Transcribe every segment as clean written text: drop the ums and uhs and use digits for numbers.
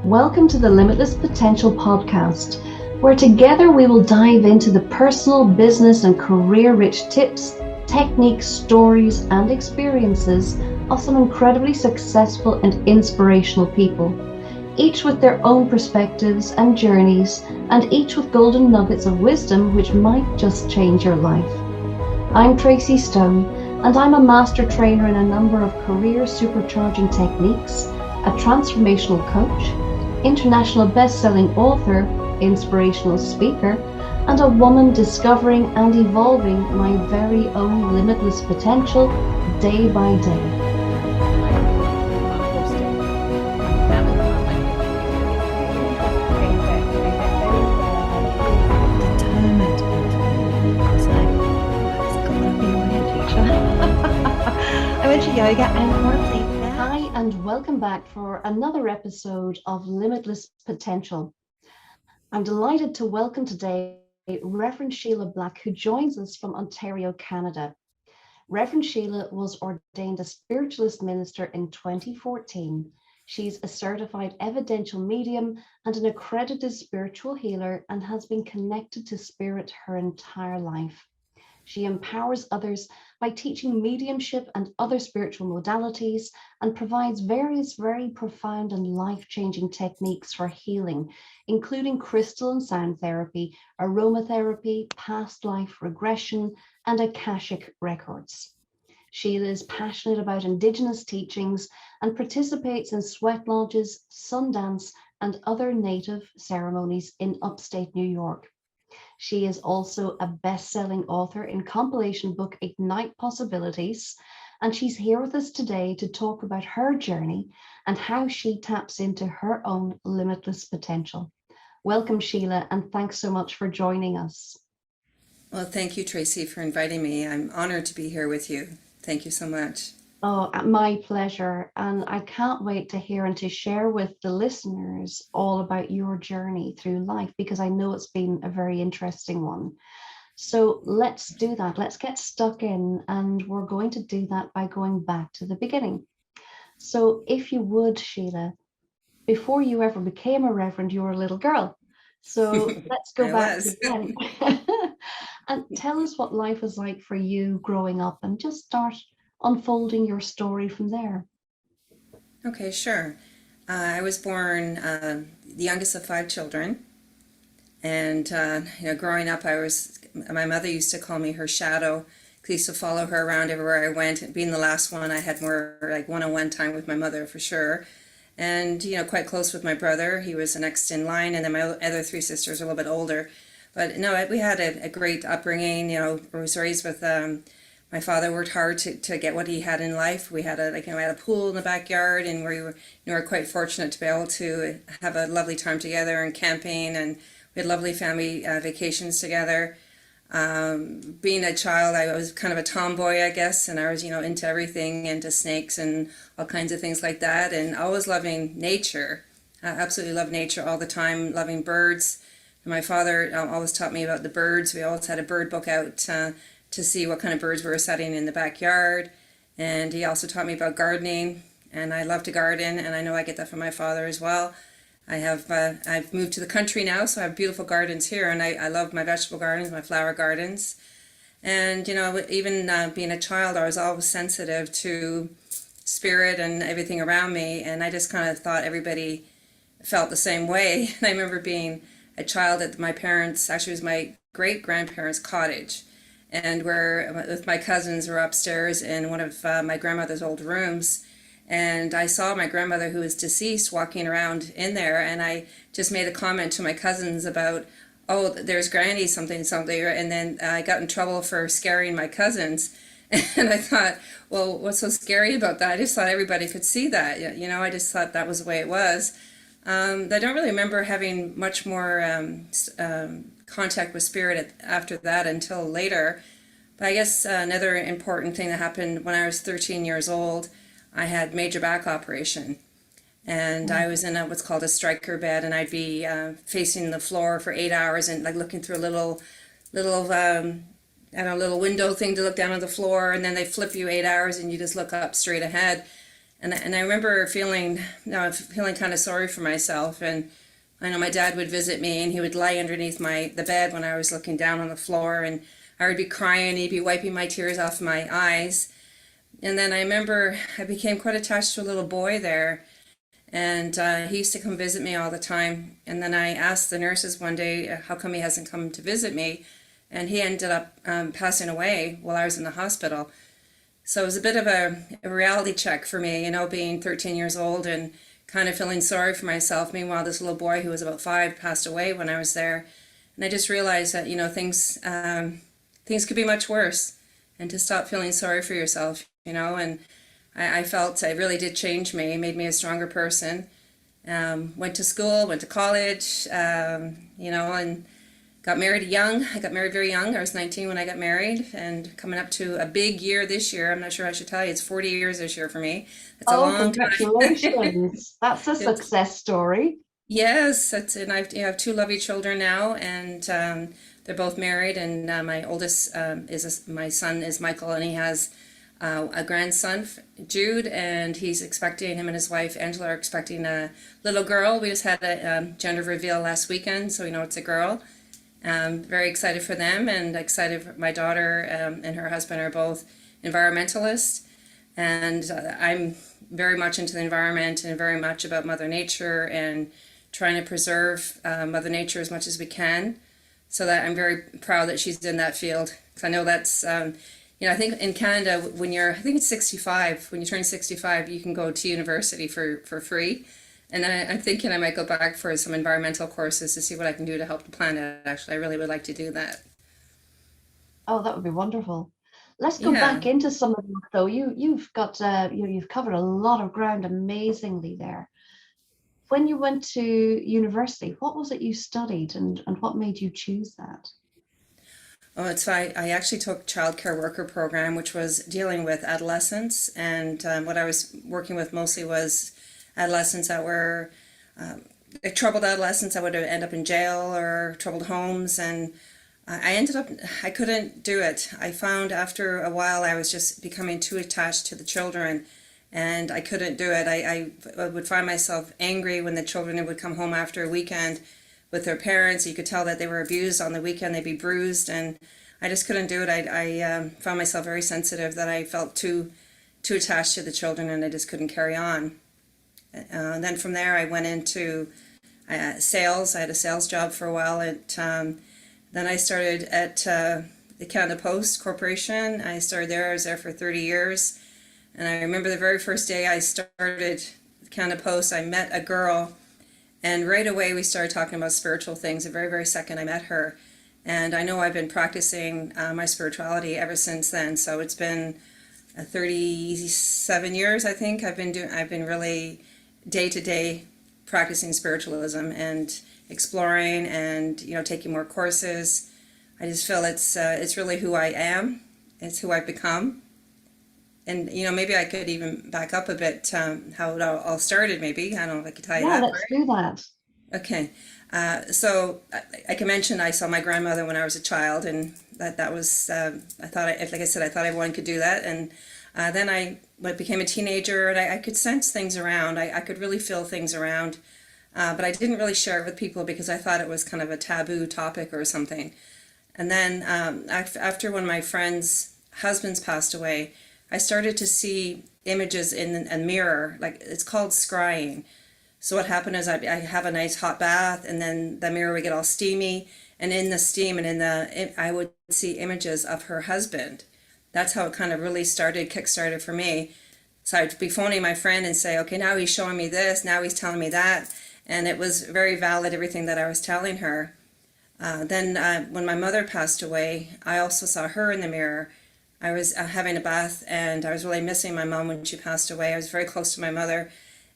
Welcome to the Limitless Potential podcast, where together we will dive into the personal, business, and career-rich tips, techniques, stories, and experiences of some incredibly successful and inspirational people, each with their own perspectives and journeys, and each with golden nuggets of wisdom which might just change your life. I'm Tracy Stone, and I'm a master trainer in a number of career supercharging techniques, a transformational coach, international best-selling author, inspirational speaker, and a woman discovering and evolving my very own limitless potential day by day. I went to yoga and more played. Hi, and welcome back for another episode of Limitless Potential. I'm delighted to welcome today Reverend Sheila Black, who joins us from Ontario, Canada. Reverend Sheila was ordained a spiritualist minister in 2014. She's a certified evidential medium and an accredited spiritual healer and has been connected to spirit her entire life. She empowers others by teaching mediumship and other spiritual modalities and provides various very profound and life-changing techniques for healing, including crystal and sound therapy, aromatherapy, past life regression, and Akashic records. Sheila is passionate about Indigenous teachings and participates in sweat lodges, sundance, and other Native ceremonies in upstate New York. She is also a best-selling author in compilation book Ignite Possibilities, and she's here with us today to talk about her journey and how she taps into her own limitless potential. Welcome, Sheila, and thanks so much for joining us. Well, thank you, Tracy, for inviting me. I'm honored to be here with you. Thank you so much. Oh, my pleasure. And I can't wait to hear and to share with the listeners all about your journey through life, because I know it's been a very interesting one. So let's do that. Let's get stuck in. And we're going to do that by going back to the beginning. So if you would, Sheila, before you ever became a reverend, you were a little girl. So let's go I back was. again. And tell us what life was like for you growing up, and just start unfolding your story from there. Okay, sure. I was born the youngest of five children, and growing up, my mother used to call me her shadow. I used to follow her around everywhere I went. And being the last one, I had more like one-on-one time with my mother for sure, and quite close with my brother. He was the next in line, and then my other three sisters are a little bit older. But no, we had a great upbringing. I was raised with. My father worked hard to get what he had in life. We had I had a pool in the backyard, and we were quite fortunate to be able to have a lovely time together and camping, and we had lovely family vacations together. Being a child, I was kind of a tomboy, I guess, and I was into everything, into snakes and all kinds of things like that, and always loving nature. I absolutely loved nature all the time, loving birds. And my father always taught me about the birds. We always had a bird book out to see what kind of birds we were setting in the backyard. And he also taught me about gardening, and I love to garden, and I know I get that from my father as well. I've moved to the country now, so I have beautiful gardens here, and I love my vegetable gardens, my flower gardens. And even being a child, I was always sensitive to spirit and everything around me, and I just kind of thought everybody felt the same way. And I remember being a child at my parents, actually it was my great-grandparents' cottage, and where with my cousins were upstairs in one of my grandmother's old rooms, and I saw my grandmother, who was deceased, walking around in there, and I just made a comment to my cousins about, oh, there's Granny something, and then I got in trouble for scaring my cousins. And I thought, well, what's so scary about that? I just thought everybody could see that, I just thought that was the way it was. I don't really remember having much more contact with spirit after that until later. But I guess another important thing that happened when I was 13 years old, I had major back operation. And I was in what's called a striker bed, and I'd be facing the floor for 8 hours and like looking through a little little window thing to look down on the floor, and then they flip you 8 hours and you just look up straight ahead. And I remember feeling kind of sorry for myself. And I know my dad would visit me, and he would lie underneath the bed when I was looking down on the floor, and I would be crying. He'd be wiping my tears off my eyes. And then I remember I became quite attached to a little boy there, and he used to come visit me all the time. And then I asked the nurses one day, how come he hasn't come to visit me? And he ended up passing away while I was in the hospital. So it was a bit of a reality check for me, being 13 years old and kind of feeling sorry for myself. Meanwhile, this little boy who was about 5 passed away when I was there. And I just realized that, things could be much worse, and to stop feeling sorry for yourself, and I felt it really did change me. It made me a stronger person. Went to school, went to college, and got married young. I got married very young. I was 19 when I got married, and coming up to a big year this year. I'm not sure I should tell you. It's 40 years this year for me. It's a long time. Congratulations. That's a success story. Yes, and I have 2 lovely children now, and they're both married. And my oldest my son is Michael, and he has a grandson, Jude, and him and his wife Angela are expecting a little girl. We just had a gender reveal last weekend, so we know it's a girl. Very excited for them, and excited for my daughter and her husband are both environmentalists, and I'm very much into the environment and very much about Mother Nature and trying to preserve Mother Nature as much as we can. So that I'm very proud that she's in that field, because I know that's I think in Canada I think it's 65, when you turn 65 you can go to university for free. And I'm thinking I might go back for some environmental courses to see what I can do to help the planet. Actually, I really would like to do that. Oh, that would be wonderful. Let's go Yeah. back into some of that, though. You've got you've covered a lot of ground amazingly there. When you went to university, what was it you studied, and what made you choose that? Oh, I actually took childcare worker program, which was dealing with adolescents, and what I was working with mostly was adolescents that were troubled adolescents that would end up in jail or troubled homes. And I couldn't do it. I found after a while I was just becoming too attached to the children, and I couldn't do it. I would find myself angry when the children would come home after a weekend with their parents. You could tell that they were abused on the weekend. They'd be bruised, and I just couldn't do it. I found myself very sensitive, that I felt too attached to the children, and I just couldn't carry on. Then from there I went into sales. I had a sales job for a while. Then I started at the Canada Post Corporation. I started there. I was there for 30 years. And I remember the very first day I started Canada Post, I met a girl, and right away we started talking about spiritual things. The very, very second I met her. And I know I've been practicing my spirituality ever since then. So it's been 37 years, I think. I've been really day to day practicing spiritualism and exploring, and taking more courses. I just feel it's really who I am. It's who I've become. And maybe I could even back up a bit, how it all started. Maybe I don't know if I could tell you Yeah, that. let's do that. Okay, so I can mention I saw my grandmother when I was a child, and that was like I said, I thought everyone could do that. And then I became a teenager, and I could sense things around. I could really feel things around, but I didn't really share it with people because I thought it was kind of a taboo topic or something. And then after one of my friends' husbands passed away, I started to see images in a mirror, like it's called scrying. So what happened is I have a nice hot bath, and then the mirror would get all steamy, and in the steam and I would see images of her husband. That's how it kind of really kick-started for me. So I'd be phoning my friend and say, okay, now he's showing me this, now he's telling me that. And it was very valid, everything that I was telling her. Then when my mother passed away, I also saw her in the mirror. I was having a bath, and I was really missing my mom when she passed away. I was very close to my mother.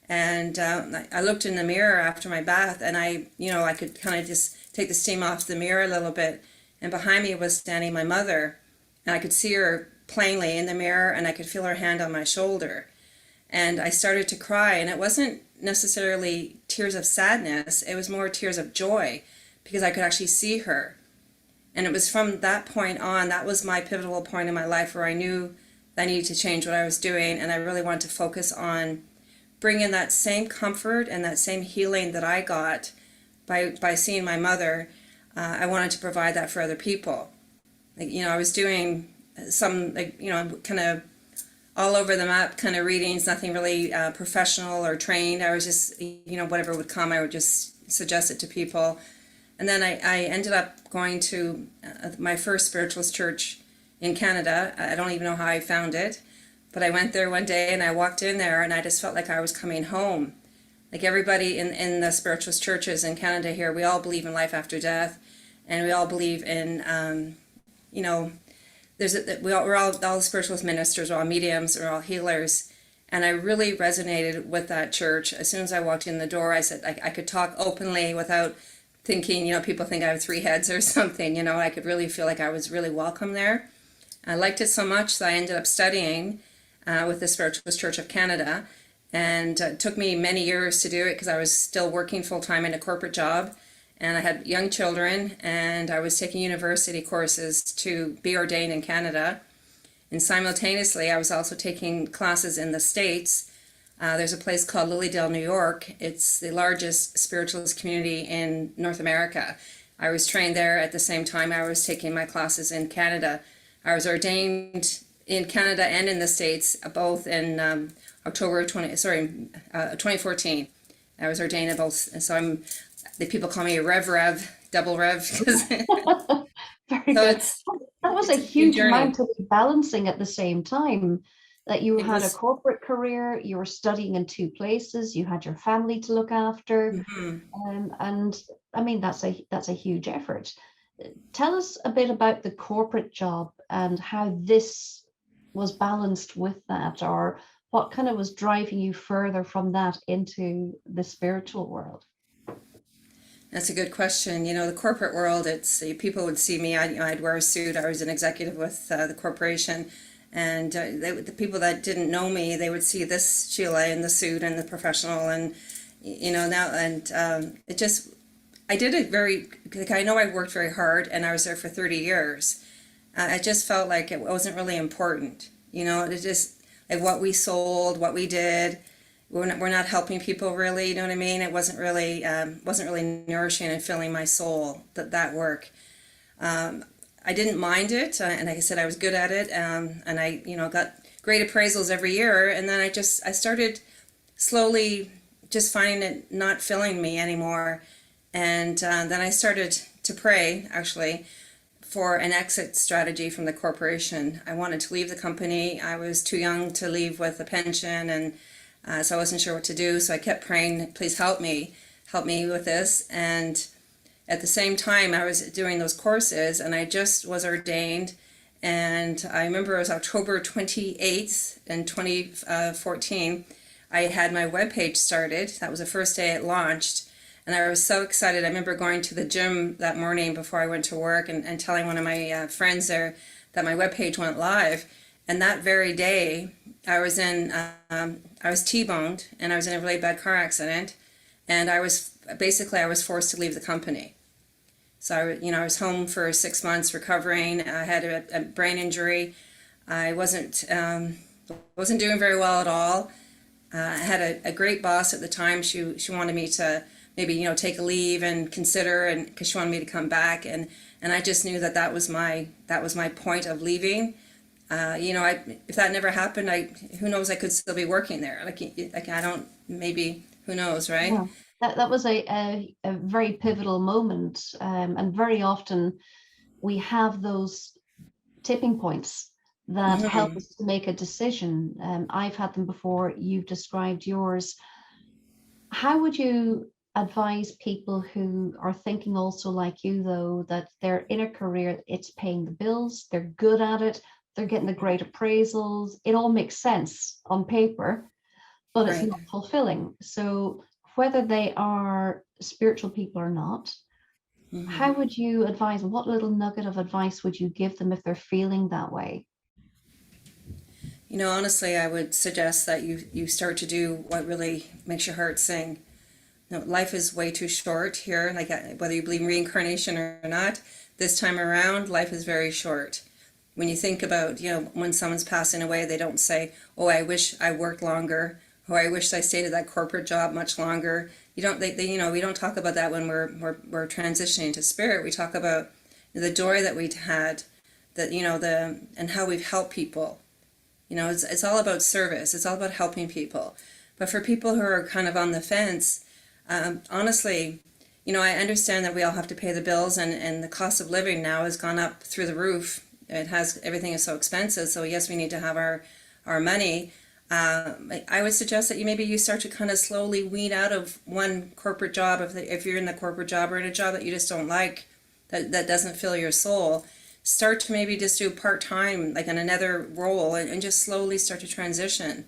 And I looked in the mirror after my bath, and I could kind of just take the steam off the mirror a little bit. And behind me was standing my mother, and I could see her plainly in the mirror, and I could feel her hand on my shoulder. And I started to cry, and it wasn't necessarily tears of sadness. It was more tears of joy, because I could actually see her. And it was from that point on, that was my pivotal point in my life, where I knew I needed to change what I was doing, and I really wanted to focus on bringing that same comfort and that same healing that I got by seeing my mother. I wanted to provide that for other people. Like, I was doing some, like, kind of all over the map kind of readings, nothing really professional or trained. I was just, whatever would come, I would just suggest it to people. And then I ended up going to my first spiritualist church in Canada. I don't even know how I found it, but I went there one day and I walked in there and I just felt like I was coming home. Like everybody in the spiritualist churches in Canada here, we all believe in life after death, and we all believe in, we're all the spiritualist ministers, we're all mediums, we're all healers. And I really resonated with that church. As soon as I walked in the door, I said I could talk openly without thinking, people think I have three heads or something. I could really feel like I was really welcome there. I liked it so much that I ended up studying with the Spiritualist Church of Canada. And it took me many years to do it because I was still working full-time in a corporate job. And I had young children, and I was taking university courses to be ordained in Canada. And simultaneously, I was also taking classes in the States. There's a place called Lilydale, New York. It's the largest spiritualist community in North America. I was trained there at the same time I was taking my classes in Canada. I was ordained in Canada and in the States, both in October 2014. I was ordained in both, so the people call me Rev, double Rev. Very So good. That was a it's huge journey. amount to be balancing at the same time. That you It had a was, corporate career, you were studying in two places, you had your family to look after, mhm. and I mean that's a huge effort. Tell us a bit about the corporate job and how this was balanced with that, or what kind of was driving you further from that into the spiritual world. That's a good question. The corporate world, it's people would see me. I'd wear a suit. I was an executive with the corporation, and the people that didn't know me, they would see this Sheila in the suit and the professional, and now it just I did it very. Like, I know I worked very hard, and I was there for 30 years. I just felt like it wasn't really important. It just like what we sold, what we did. We're not helping people really, you know what I mean? It wasn't really nourishing and filling my soul, that work. I didn't mind it, and like I said, I was good at it, and I got great appraisals every year, and then I started slowly just finding it not filling me anymore, and then I started to pray actually for an exit strategy from the corporation. I wanted to leave the company. I was too young to leave with a pension, and so I wasn't sure what to do. So I kept praying, please help me with this. And at the same time, I was doing those courses, and I just was ordained. And I remember it was October 28th in 2014. I had my webpage started. That was the first day it launched. And I was so excited. I remember going to the gym that morning before I went to work and telling one of my friends there that my webpage went live. And that very day, I was T-boned, and I was in a really bad car accident, and I was forced to leave the company. So I was home for 6 months recovering. I had a brain injury. I wasn't doing very well at all. I had a great boss at the time. She wanted me to maybe take a leave and consider, and because she wanted me to come back, and I just knew that was my point of leaving. If that never happened, who knows, I could still be working there. Like I don't, maybe, who knows, right? Yeah, that was a very pivotal moment, and very often we have those tipping points that help Hmm. us to make a decision. I've had them before. You've described yours. How would you advise people who are thinking also like you, though, that they're in a career, it's paying the bills, they're good at it, they're getting the great appraisals, it all makes sense on paper, but it's Right. not fulfilling. So whether they are spiritual people or not, Hmm. how would you advise? What little nugget of advice would you give them if they're feeling that way? Honestly, I would suggest that you start to do what really makes your heart sing. Life is way too short here. Like, whether you believe in reincarnation or not, this time around, life is very short. When you think about, when someone's passing away, they don't say, oh, I wish I worked longer, or I wish I stayed at that corporate job much longer. You don't, we don't talk about that when we're transitioning to spirit. We talk about the joy that we had, that, and how we've helped people. It's all about service. It's all about helping people. But for people who are kind of on the fence, honestly, I understand that we all have to pay the bills, and the cost of living now has gone up through the roof. Everything is so expensive. So yes, we need to have our money. I would suggest that maybe you start to kind of slowly wean out of one corporate job. If you're in the corporate job, or in a job that you just don't like, that doesn't fill your soul, start to maybe just do part-time, like in another role, and just slowly start to transition.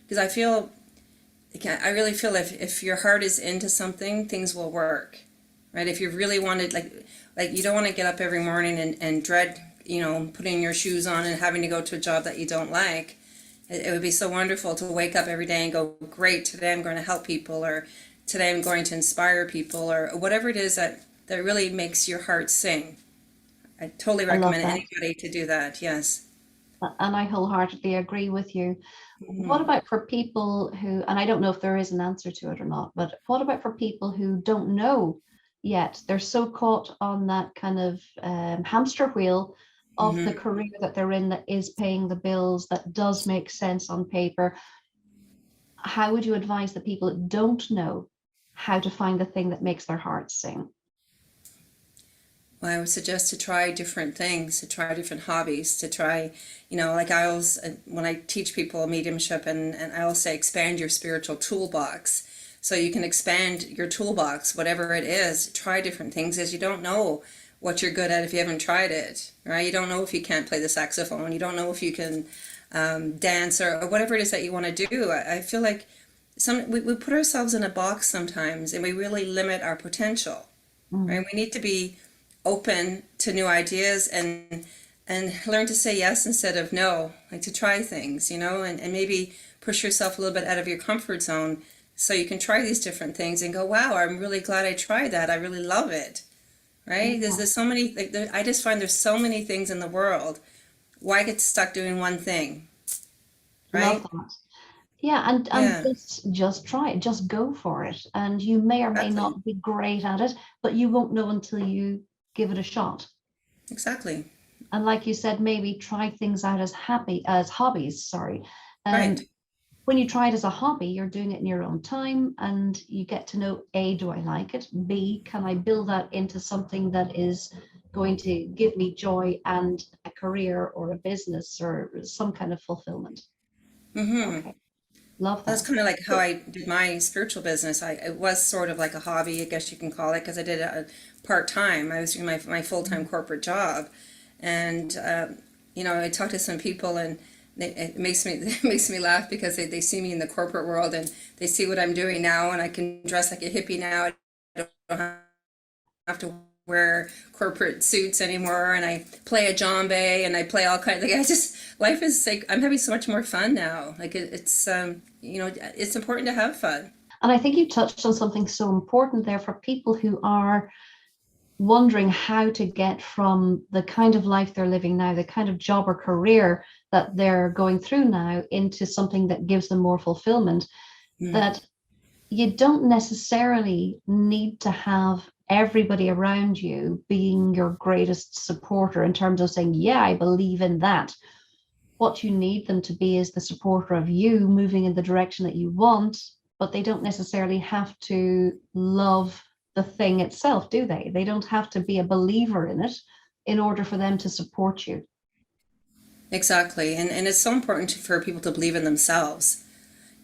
Because I really feel if your heart is into something, things will work, right? If you really wanted, like you don't want to get up every morning and dread, putting your shoes on and having to go to a job that you don't like. It would be so wonderful to wake up every day and go, great, today I'm going to help people, or today I'm going to inspire people, or whatever it is that really makes your heart sing. I totally recommend anybody to do that, yes. And I wholeheartedly agree with you. Mm-hmm. What about for people who, and I don't know if there is an answer to it or not, but what about for people who don't know yet? They're so caught on that kind of hamster wheel of the career that they're in, that is paying the bills, that does make sense on paper. How would you advise the people that don't know how to find the thing that makes their heart sing? Well, I would suggest to try different things, to try different hobbies, to try, like I always, when I teach people mediumship, and I always say expand your spiritual toolbox. So you can expand your toolbox, whatever it is, try different things, as you don't know what you're good at if you haven't tried it, right? You don't know if you can't play the saxophone. You don't know if you can dance, or whatever it is that you want to do. I feel like we put ourselves in a box sometimes, and we really limit our potential, right? We need to be open to new ideas, and learn to say yes instead of no, like to try things, and maybe push yourself a little bit out of your comfort zone, so you can try these different things and go, wow, I'm really glad I tried that. I really love it, right? There's so many, I just find there's so many things in the world. Why get stuck doing one thing, right? Love that. Yeah, and just try it, just go for it. And you may or may Exactly. not be great at it, but you won't know until you give it a shot. Exactly. And like you said, maybe try things out as hobbies, sorry. Right. When you try it as a hobby, you're doing it in your own time, and you get to know, A, do I like it? B, can I build that into something that is going to give me joy and a career or a business or some kind of fulfillment? Okay, love That's that. kind of like how So, I did my spiritual business. It was sort of like a hobby, I guess you can call it, because I did it part-time. I was doing my full-time corporate job. And, I talked to some people, and it makes me it makes me laugh, because they see me in the corporate world, and they see what I'm doing now, and I can dress like a hippie now. I don't have to wear corporate suits anymore, and I play a djembe, and I play all kinds, like, life is like, I'm having so much more fun now. Like it's important to have fun. and I think you touched on something so important there for people who are wondering how to get from the kind of life they're living now, the kind of job or career that they're going through now, into something that gives them more fulfillment. That you don't necessarily need to have everybody around you being your greatest supporter in terms of saying, yeah, I believe in that. What you need them to be is the supporter of you moving in the direction that you want, but they don't necessarily have to love the thing itself, do they? They don't have to be a believer in it in order for them to support you. Exactly, and it's so important for people to believe in themselves.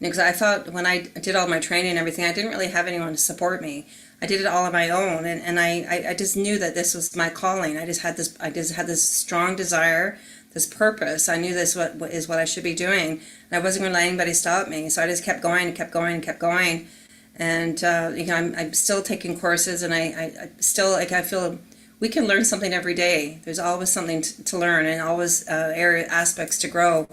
Because I thought when I did all my training and everything, I didn't really have anyone to support me. I did it all on my own, and I just knew that this was my calling. I just had this strong desire, this purpose. I knew this what is what I should be doing, and I wasn't going to let anybody stop me. So I just kept going and kept going and kept going. And I'm still taking courses, and I still, like, I feel we can learn something every day. There's always something to learn, and always area aspects to grow.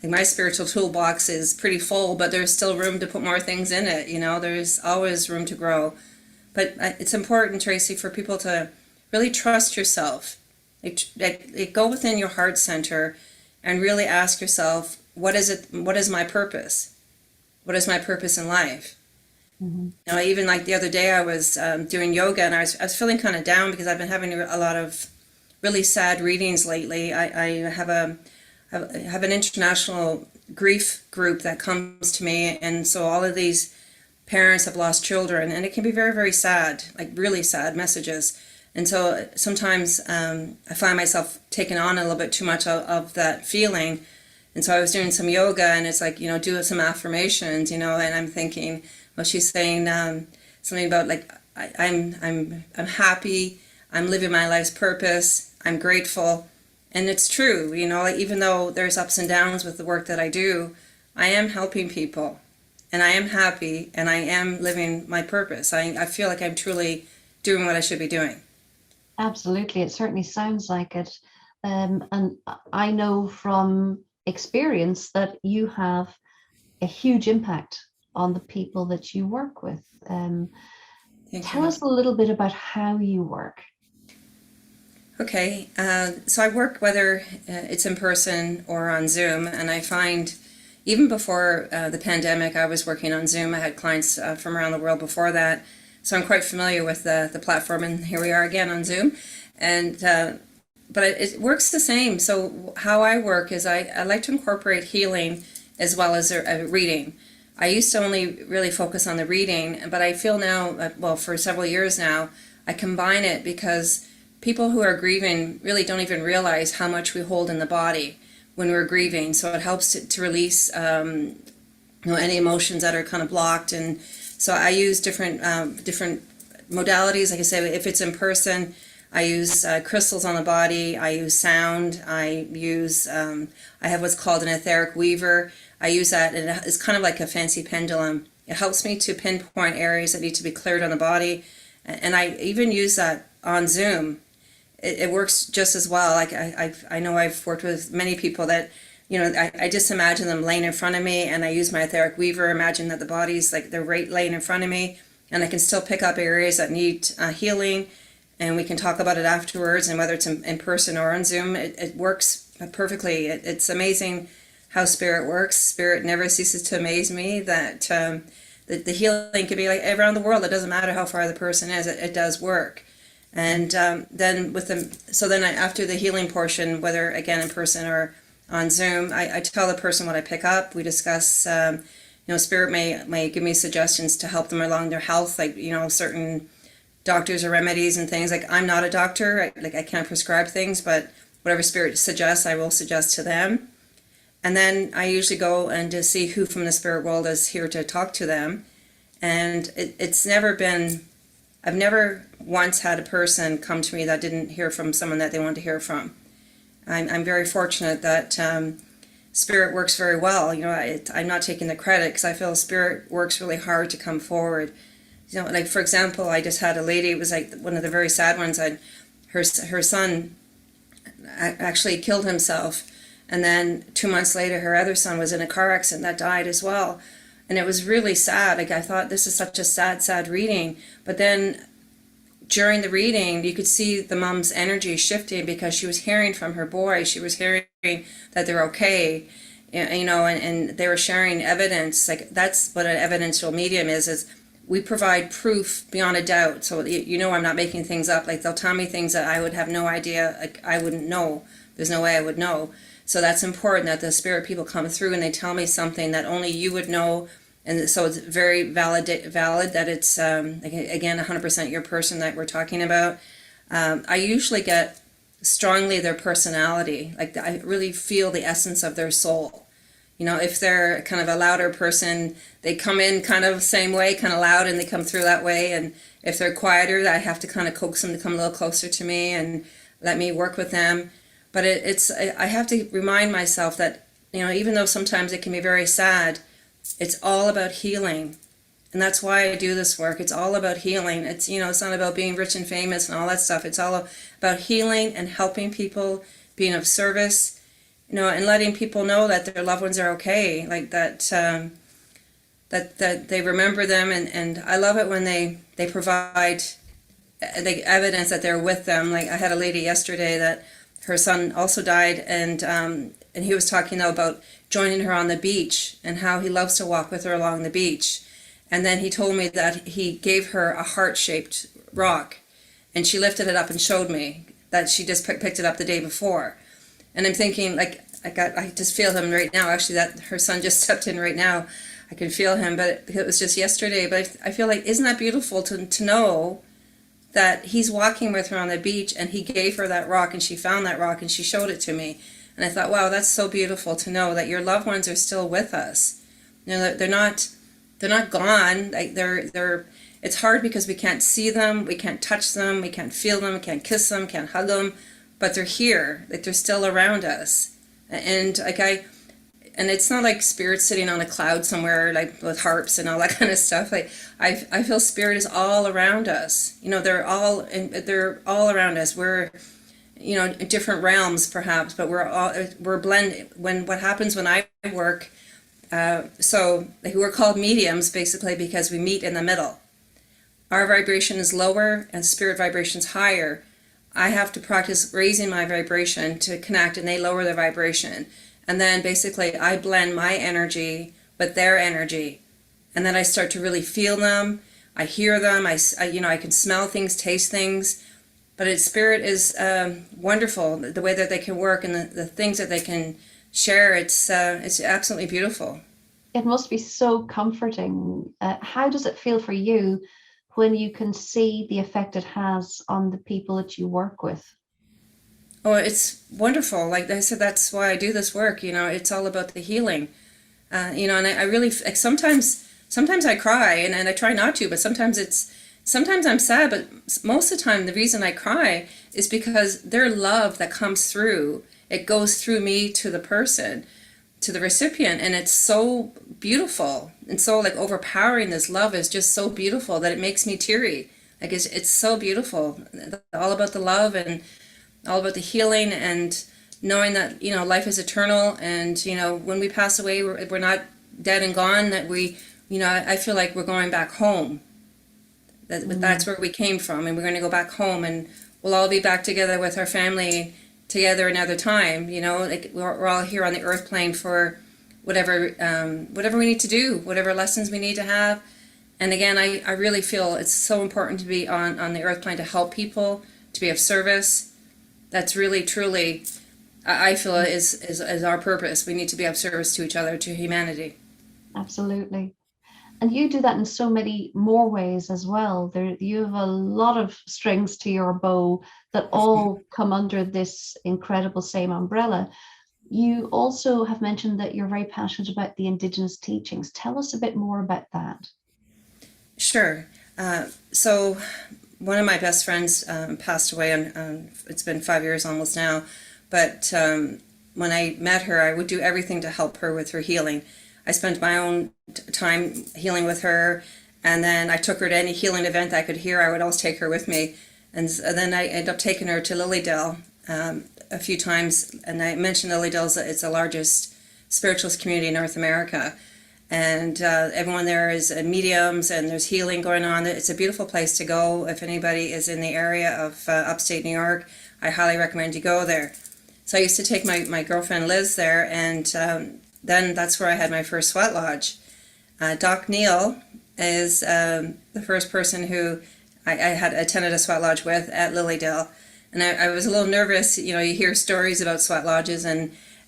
Like, my spiritual toolbox is pretty full, but there's still room to put more things in it. There's always room to grow. But it's important, Tracy, for people to really trust yourself, Go within your heart center and really ask yourself, what is it? What is my purpose? What is my purpose in life? Mm-hmm. You know, even like the other day, I was doing yoga, and I was feeling kind of down because I've been having a lot of really sad readings lately. I have an international grief group that comes to me, and so all of these parents have lost children, and it can be very, very sad, like really sad messages. And so sometimes I find myself taking on a little bit too much of that feeling. And so I was doing some yoga, and it's like, do some affirmations, and I'm thinking, well, she's saying something about like, I'm happy, I'm living my life's purpose, I'm grateful. And it's true, like, even though there's ups and downs with the work that I do, I am helping people, and I am happy, and I am living my purpose. I feel like I'm truly doing what I should be doing. Absolutely. It certainly sounds like it. And I know from experience that you have a huge impact on the people that you work with. Thank Tell you. us a little bit about how you work. Okay, so I work whether it's in person or on Zoom, and I find even before the pandemic, I was working on Zoom. I had clients from around the world before that, so I'm quite familiar with the platform, and here we are again on Zoom. And but it works the same. So how I work is I like to incorporate healing as well as a reading. I used to only really focus on the reading, but I feel now, well, for several years now, I combine it because people who are grieving really don't even realize how much we hold in the body when we're grieving. So it helps to release any emotions that are kind of blocked. And so I use different modalities. Like I say, if it's in person, I use crystals on the body. I use sound. I have what's called an etheric weaver. I use that, and it's kind of like a fancy pendulum. It helps me to pinpoint areas that need to be cleared on the body. And I even use that on Zoom. It works just as well. Like I know I've worked with many people that, I just imagine them laying in front of me, and I use my etheric weaver, imagine that the body's like they're right laying in front of me, and I can still pick up areas that need healing, and we can talk about it afterwards. And whether it's in person or on Zoom, it works perfectly. It's amazing how spirit works. Spirit never ceases to amaze me that the healing can be like around the world. It doesn't matter how far the person is, it does work. And then after the healing portion, whether again in person or on Zoom, I tell the person what I pick up. We discuss, spirit may give me suggestions to help them along their health, like, certain doctors or remedies and things. Like, I'm not a doctor, I can't prescribe things, but whatever spirit suggests, I will suggest to them. And then I usually go and to see who from the spirit world is here to talk to them. And I've never once had a person come to me that didn't hear from someone that they wanted to hear from. I'm very fortunate that spirit works very well. I'm not taking the credit because I feel spirit works really hard to come forward. Like, for example, I just had a lady, it was like one of the very sad ones. Her son actually killed himself. And then 2 months later, her other son was in a car accident that died as well. And it was really sad. Like, I thought, this is such a sad, sad reading. But then during the reading, you could see the mom's energy shifting because she was hearing from her boy. She was hearing that they're okay, and they were sharing evidence. Like, that's what an evidential medium is we provide proof beyond a doubt. So, I'm not making things up. Like, they'll tell me things that I would have no idea, like, I wouldn't know. There's no way I would know. So that's important that the spirit people come through and they tell me something that only you would know. And so it's very valid that it's, again, 100% your person that we're talking about. I usually get strongly their personality. Like, I really feel the essence of their soul. If they're kind of a louder person, they come in kind of the same way, kind of loud, and they come through that way. And if they're quieter, I have to kind of coax them to come a little closer to me and let me work with them. But I have to remind myself that, even though sometimes it can be very sad, it's all about healing. And that's why I do this work. It's all about healing. It's not about being rich and famous and all that stuff. It's all about healing and helping people, being of service, and letting people know that their loved ones are okay, like that they remember them. And I love it when they provide like evidence that they're with them. Like I had a lady yesterday that her son also died, and he was talking though about joining her on the beach and how he loves to walk with her along the beach. And then he told me that he gave her a heart-shaped rock, and she lifted it up and showed me that she just picked it up the day before. And I'm thinking, like, I just feel him right now. Actually, that her son just stepped in right now. I can feel him, but it was just yesterday. But I feel like, isn't that beautiful to know that he's walking with her on the beach, and he gave her that rock, and she found that rock, and she showed it to me. And I thought, wow, that's so beautiful to know that your loved ones are still with us. You know, they're not gone. Like they're. It's hard because we can't see them, we can't touch them, we can't feel them, we can't kiss them, can't hug them, but they're here. Like they're still around us. And and it's not like spirit sitting on a cloud somewhere, like with harps and all that kind of stuff. Like I feel spirit is all around us. You know, they're all around us. We're, you know, in different realms perhaps, but we're blended. What happens when I work, so like, we're called mediums basically because we meet in the middle. Our vibration is lower and spirit vibration is higher. I have to practice raising my vibration to connect, and they lower their vibration. And then basically I blend my energy with their energy. And then I start to really feel them. I hear them. I can smell things, taste things. But spirit is wonderful, the way that they can work and the things that they can share. It's absolutely beautiful. It must be so comforting. How does it feel for you when you can see the effect it has on the people that you work with? Oh, it's wonderful. Like I said, that's why I do this work. You know, it's all about the healing. You know, and I really, like, sometimes I cry, and I try not to, but sometimes I'm sad, but most of the time the reason I cry is because their love that comes through, it goes through me to the person, to the recipient, and it's so beautiful and so like overpowering. This love is just so beautiful that it makes me teary. Like it's so beautiful, all about the love and all about the healing, and knowing that, you know, life is eternal, and, you know, when we pass away, we're not dead and gone, that we, you know, I feel like we're going back home. That's where we came from, and we're going to go back home, and we'll all be back together with our family together another time. You know, like we're all here on the earth plane for whatever we need to do, whatever lessons we need to have. And again, I really feel it's so important to be on the earth plane to help people, to be of service. That's really, truly, I feel is our purpose. We need to be of service to each other, to humanity. Absolutely. And you do that in so many more ways as well. You have a lot of strings to your bow that all come under this incredible same umbrella. You also have mentioned that you're very passionate about the Indigenous teachings. Tell us a bit more about that. Sure. So one of my best friends passed away, and it's been 5 years almost now. But when I met her, I would do everything to help her with her healing. I spent my own time healing with her, and then I took her to any healing event I could hear. I would always take her with me. And then I ended up taking her to Lilydale a few times. And I mentioned Lilydale, it's the largest spiritualist community in North America. And everyone there is mediums, and there's healing going on. It's a beautiful place to go. If anybody is in the area of upstate New York, I highly recommend you go there. So I used to take my girlfriend Liz there, and then that's where I had my first sweat lodge. Doc Neal is the first person who I had attended a sweat lodge with at Lilydale. And I was a little nervous. You know, you hear stories about sweat lodges,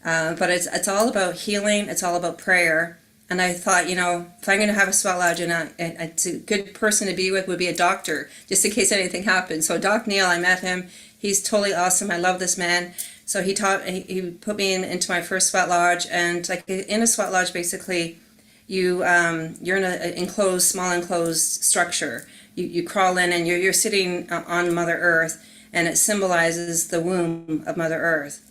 but it's all about healing. It's all about prayer. And I thought, you know, if I'm going to have a sweat lodge, and it's a good person to be with would be a doctor, just in case anything happens. So Doc Neal, I met him. He's totally awesome. I love this man. So he put me into my first sweat lodge, and like in a sweat lodge, basically, you're in an small enclosed structure. You crawl in, and you're sitting on Mother Earth, and it symbolizes the womb of Mother Earth.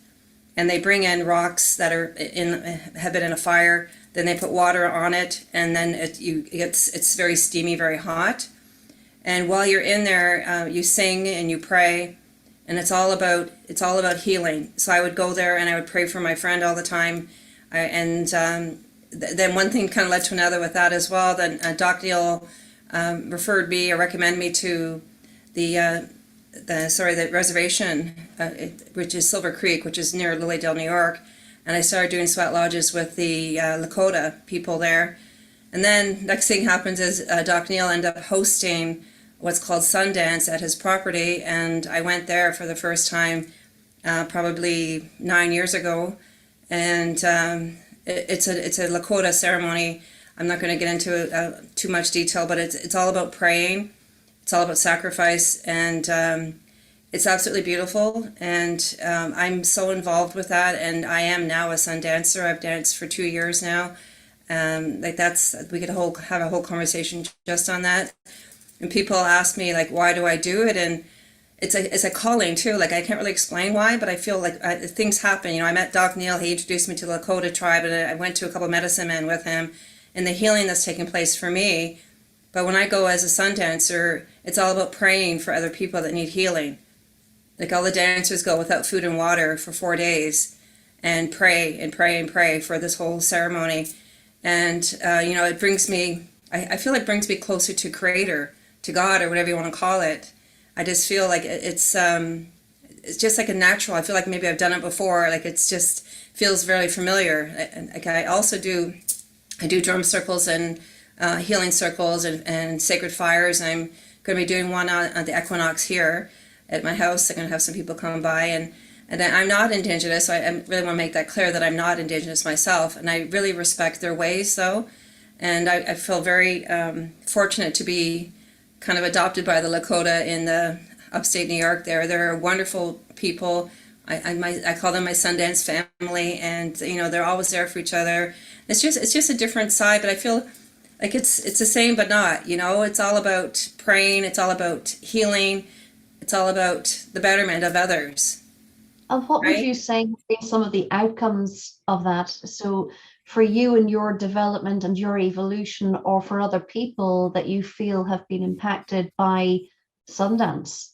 And they bring in rocks that have been in a fire. Then they put water on it, and then it's very steamy, very hot. And while you're in there, you sing and you pray. And it's all about healing. So I would go there and I would pray for my friend all the time, then one thing kind of led to another with that as well. Then Doc Neal referred me or recommended me to the reservation, which is Silver Creek, which is near Lilydale, New York, and I started doing sweat lodges with the Lakota people there. And then next thing happens is Doc Neil ended up hosting what's called Sundance at his property, and I went there for the first time probably 9 years ago, and it's a Lakota ceremony. I'm not going to get into too much detail, but it's all about praying. It's all about sacrifice, and it's absolutely beautiful. And I'm so involved with that, and I am now a sun dancer. I've danced for 2 years now. We could have a whole conversation just on that. And people ask me like, why do I do it? And it's a calling too. Like I can't really explain why, but I feel like things happen. You know, I met Doc Neil. He introduced me to the Lakota tribe, and I went to a couple of medicine men with him, and the healing that's taken place for me. But when I go as a sun dancer, it's all about praying for other people that need healing. Like all the dancers go without food and water for 4 days and pray and pray and pray for this whole ceremony. And, it brings me, I feel it brings me closer to Creator, to God, or whatever you want to call it. I just feel like it's just like a natural. I feel like maybe I've done it before. Like it's just feels very familiar. Like I do drum circles and healing circles and sacred fires. I'm going to be doing one on the equinox here at my house. I'm going to have some people come by, and I'm not Indigenous, so I really want to make that clear that I'm not Indigenous myself, and I really respect their ways, though, and I feel very fortunate to be kind of adopted by the Lakota in the upstate New York. They're wonderful people. I call them my Sundance family, and they're always there for each other. It's just a different side, but I feel like it's the same but not. It's all about praying. It's all about healing. It's all about the betterment of others. And what would Right? you say have been some of the outcomes of that? So for you and your development and your evolution, or for other people that you feel have been impacted by Sundance?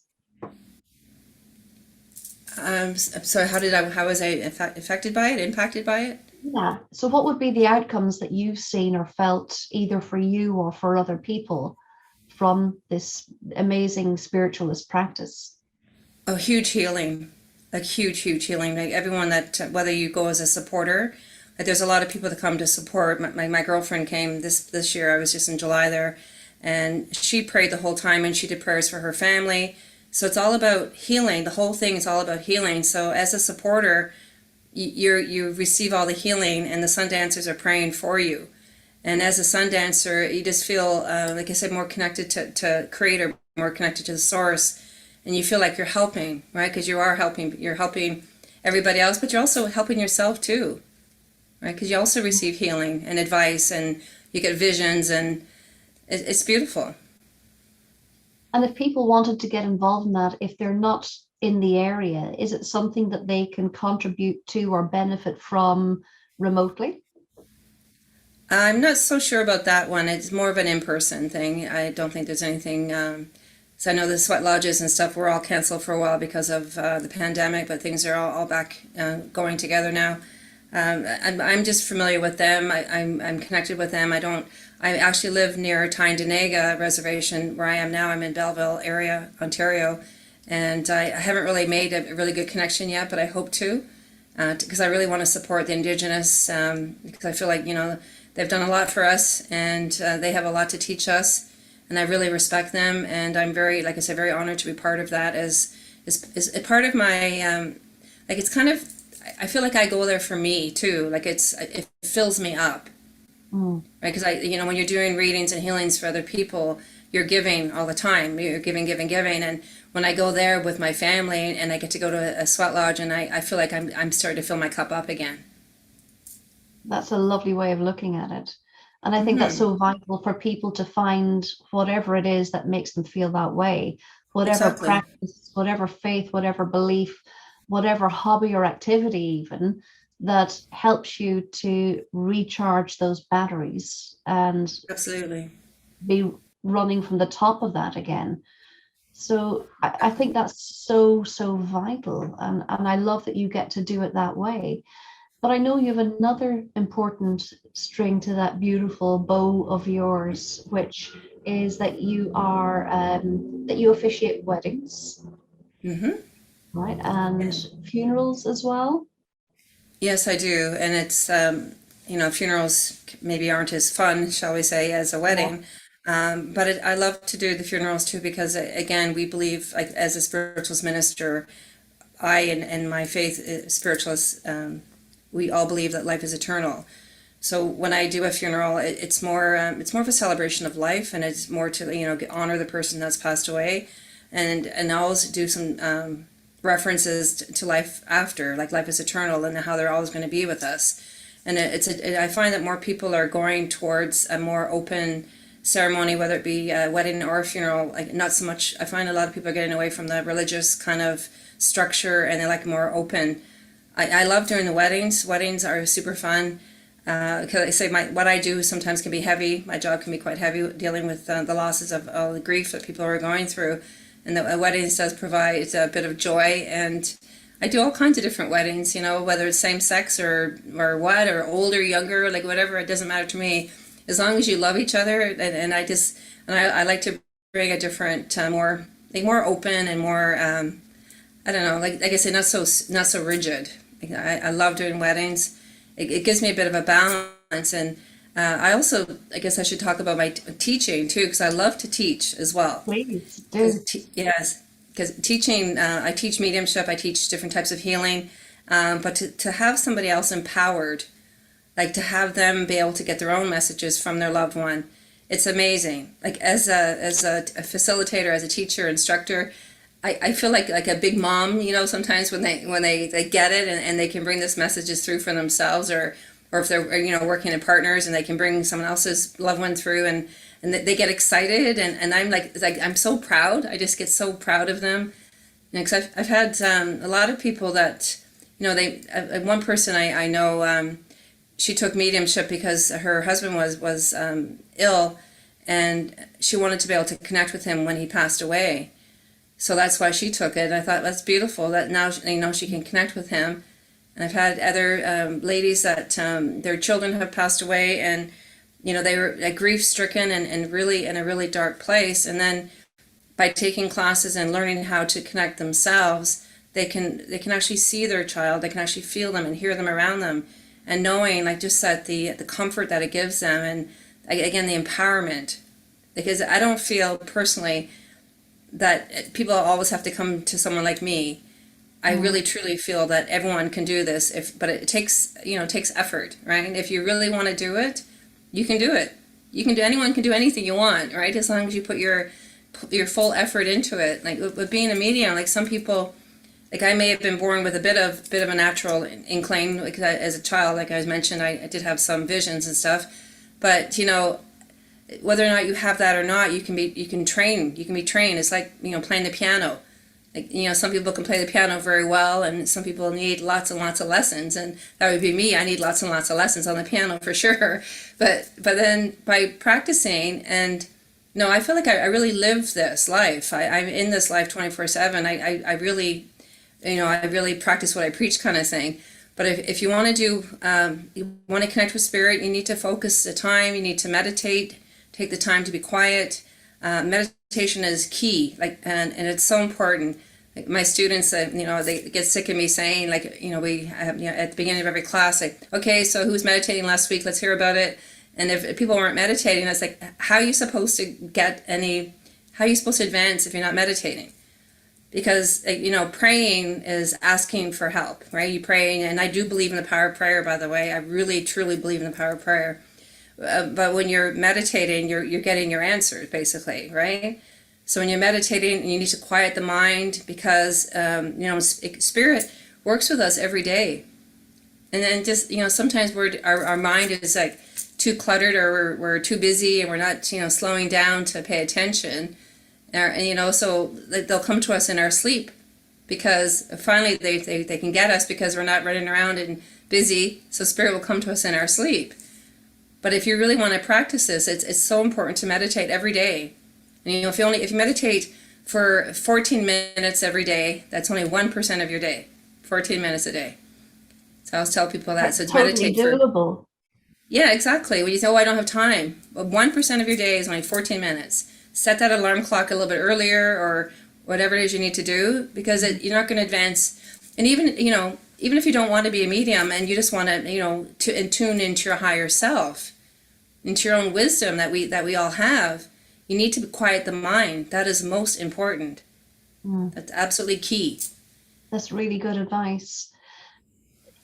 So how was I affected by it, impacted by it? Yeah. So what would be the outcomes that you've seen or felt either for you or for other people from this amazing spiritualist practice? Oh, huge healing, like huge healing. Like everyone that, whether you go as a supporter, like there's a lot of people that come to support. My girlfriend came this year. I was just in July there, and she prayed the whole time, and she did prayers for her family. So it's all about healing. The whole thing is all about healing. So as a supporter, you receive all the healing, and the sun dancers are praying for you. And as a sun dancer, you just feel, like I said, more connected to Creator, more connected to the source, and you feel like you're helping, right? Because you are helping. You're helping everybody else, but you're also helping yourself too, right? Because you also receive healing and advice, and you get visions, and it's beautiful. And if people wanted to get involved in that, if they're not in the area, is it something that they can contribute to or benefit from remotely? I'm not so sure about that one. It's more of an in-person thing. I don't think there's anything. So I know the sweat lodges and stuff were all canceled for a while because of the pandemic, but things are all back going together now. I'm just familiar with them. I'm connected with them. I actually live near Tyndonega Reservation where I am now. I'm in Belleville area, Ontario, and I haven't really made a really good connection yet, but I hope to, because I really want to support the Indigenous, because I feel like they've done a lot for us, and they have a lot to teach us, and I really respect them, and I'm very, like I said, very honored to be part of that as a part of my like it's kind of, I feel like I go there for me too. Like it fills me up, Mm. right? Because when you're doing readings and healings for other people, you're giving all the time. You're giving, giving, giving, and when I go there with my family and I get to go to a sweat lodge, and I feel like I'm starting to fill my cup up again. That's a lovely way of looking at it. And I think that's Hmm. so vital for people to find whatever it is that makes them feel that way, whatever Exactly. practice, whatever faith, whatever belief, whatever hobby or activity, even that helps you to recharge those batteries and Absolutely. be running from the top of that again. So I think that's so, so vital. And I love that you get to do it that way. But I know you have another important string to that beautiful bow of yours, which is that you officiate weddings, Hmm. right? And funerals as well. Yes, I do. And it's, funerals maybe aren't as fun, shall we say, as a Yeah. wedding. But I love to do the funerals too because, again, we believe, like, as a spiritualist minister, and my faith spiritualists, we all believe that life is eternal. So when I do a funeral, it's more of a celebration of life, and it's more to honor the person that's passed away, and I always do some references to life after, like life is eternal, and how they're always going to be with us. And I find that more people are going towards a more open ceremony, whether it be a wedding or a funeral. Like, not so much. I find a lot of people are getting away from the religious kind of structure, and they like more open. I love doing the weddings. Weddings are super fun. Because I say what I do sometimes can be heavy. My job can be quite heavy, dealing with the losses of all the grief that people are going through, and the weddings does provide a bit of joy. And I do all kinds of different weddings. Whether it's same sex or older, younger, like whatever. It doesn't matter to me, as long as you love each other. And I like to bring a different, more open and more. I don't know, like I said, not so rigid. I love doing weddings. It gives me a bit of a balance, and I also, I guess I should talk about my teaching too, because I love to teach as well. Please do. Yes, because teaching, I teach mediumship, I teach different types of healing, but to have somebody else empowered, like to have them be able to get their own messages from their loved one, it's amazing. Like, as a facilitator, as a teacher, instructor, I feel like a big mom, sometimes when they get it, and they can bring this messages through for themselves, or if they're working in partners, and they can bring someone else's loved one through, and they get excited, and I'm like I'm so proud. I just get so proud of them. Because I've had a lot of people that they one person I know, she took mediumship because her husband was ill, and she wanted to be able to connect with him when he passed away. So that's why she took it. I thought that's beautiful that now she can connect with him. And I've had other ladies that their children have passed away, and they were grief stricken, and really in a really dark place. And then by taking classes and learning how to connect themselves, they can actually see their child. They can actually feel them and hear them around them, and knowing, like, just that the comfort that it gives them, and again, the empowerment. Because I don't feel personally that people always have to come to someone like me. I really truly feel that everyone can do this, but it takes effort, right? If you really want to do it, you can do it. Anyone can do anything you want, right? As long as you put your full effort into it. Like with being a medium, like some people, like I may have been born with a bit of a natural incline, like as a child, like I mentioned, I did have some visions and stuff, but whether or not you have that or not, you can be trained. It's like playing the piano. Like, some people can play the piano very well, and some people need lots and lots of lessons, and that would be me. I need lots and lots of lessons on the piano for sure. But then by practicing, and I feel like I really live this life. I'm in this life 24/7. I really, I really practice what I preach, kind of thing. But if you want to you want to connect with spirit, you need to focus the time. You need to meditate. Take the time to be quiet. Meditation is key, and it's so important. Like my students, they get sick of me saying, like, we have, at the beginning of every class, like, okay, so who's meditating last week? Let's hear about it. And if people weren't meditating, it's like, how are you supposed to advance if you're not meditating? Because praying is asking for help, right? You pray, and I do believe in the power of prayer. By the way, I really truly believe in the power of prayer. But when you're meditating, you're getting your answers, basically, right? So when you're meditating, you need to quiet the mind, because spirit works with us every day. And then just sometimes our mind is like too cluttered, or we're too busy, and we're not slowing down to pay attention. And so they'll come to us in our sleep, because finally they can get us, because we're not running around and busy. So spirit will come to us in our sleep. But if you really want to practice this, it's so important to meditate every day. And if you meditate for 14 minutes every day, that's only 1% of your day. 14 minutes a day. So I always tell people that. So That's to totally meditate for, doable. yeah, exactly. When you say, oh, I don't have time. Well, 1% of your day is only 14 minutes. Set that alarm clock a little bit earlier or whatever it is you need to do because you're not going to advance. And even, even if you don't want to be a medium and you just want to, to tune into your higher self, into your own wisdom that we all have, you need to quiet the mind. That is most important. Mm, That's absolutely key. that's really good advice.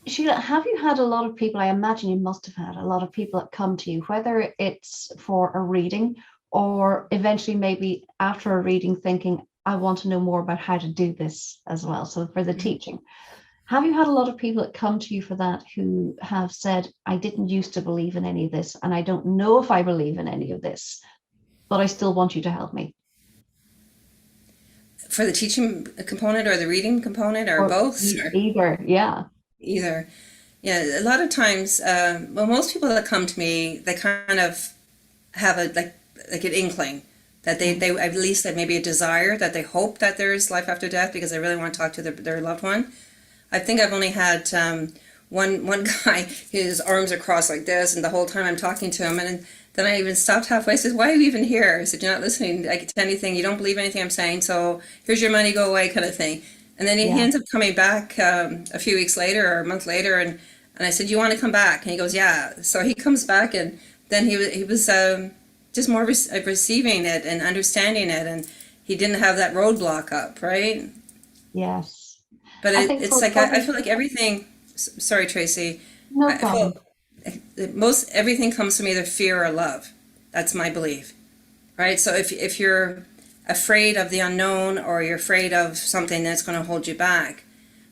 Sheila, have you had a lot of people? I imagine you must have had a lot of people that come to you, whether it's for a reading or eventually maybe after a reading thinking, I want to know more about how to do this as well. So for the teaching, have you had a lot of people that come to you for that who have said, I didn't used to believe in any of this, and I don't know if I believe in any of this, but I still want you to help me? For the teaching component or the reading component or Or both? either, yeah. Either. Yeah, a lot of times, well, most people that come to me, they kind of have a like an inkling that they at least that maybe a desire that they hope that there is life after death because they really want to talk to their loved one. I think I've only had one guy, his arms are crossed like this, and the whole time I'm talking to him, and then I even stopped halfway. I said, "Why are you even here?" I said, "You're not listening like, to anything. You don't believe anything I'm saying. So here's your money. Go away," kind of thing. And then he Yeah. ends up coming back a few weeks later or a month later, and I said, "You want to come back?" And he goes, "Yeah." So he comes back, and then he was just more receiving it and understanding it, and he didn't have that roadblock up, right? Yes. But I think it's for like I probably feel like everything. Sorry, Tracy. no I feel problem. most everything comes from either fear or love. That's my belief, right? So if you're afraid of the unknown or you're afraid of something that's going to hold you back,